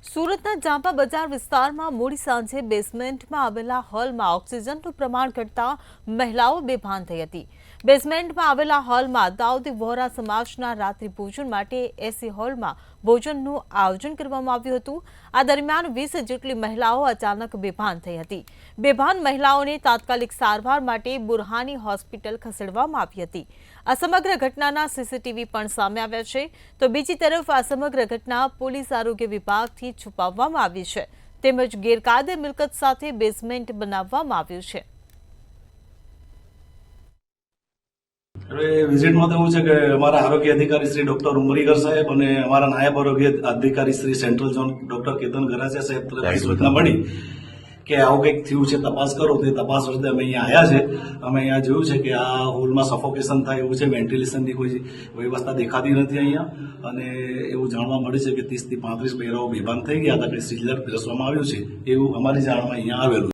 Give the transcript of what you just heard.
સુરતના જાંબા બજાર વિસ્તારમાં મોડી સાંજે બેઝમેન્ટમાં આવેલા હોલમાં ઓક્સિજનનું પ્રમાણ ઘટતા મહિલાઓ બેભાન થઈ હતી। બેઝમેન્ટમાં આવેલા હોલમાં દાઉદી વહોરા સમાજના રાત્રિ ભોજન માટે એસી હોલમાં ભોજનનું આયોજન કરવામાં આવ્યું હતું। આ દરમિયાન 20 જેટલી મહિલાઓ અચાનક બેભાન થઈ હતી। બેભાન મહિલાઓને તાત્કાલિક સારવાર માટે બુરહાની હોસ્પિટલ ખસેડવામાં આવી હતી। આ સમગ્ર ઘટનાના સીસીટીવી પણ સામે આવ્યા છે, તો બીજી તરફ આ સમગ્ર ઘટના પોલીસ આરોગ્ય વિભાગથી છુપાવવામાં આવી છે, તેમજ ગેરકાયદે મિલકત સાથે બેઝમેન્ટ બનાવવામાં આવ્યું છે। વિઝિટમાં તો એવું છે કે અમારા આરોગ્ય અધિકારી શ્રી ડોક્ટર ઉમરીગર સાહેબ અને અમારા નાયબ આરોગ્ય અધિકારી Shri central zone doctor Ketan Garasia સાહેબ તરફથી સૂચના મળી કે આવું કંઈક થયું છે, તપાસ કરો। તો એ તપાસ અર્થે અમે અહીંયા આવ્યા છે। અમે અહીંયા જોયું છે કે આ હોલમાં સફોકેશન થાય એવું છે, વેન્ટિલેશનની કોઈ વ્યવસ્થા દેખાતી નથી અહીંયા, અને એવું જાણવા મળે છે કે 30 થી 35 બહેરાઓ બેભાન થઈ ગયા હતા, કે સિલિન્ડર પીરસવામાં આવ્યું છે એવું અમારી જાણમાં અહીંયા આવેલું છે।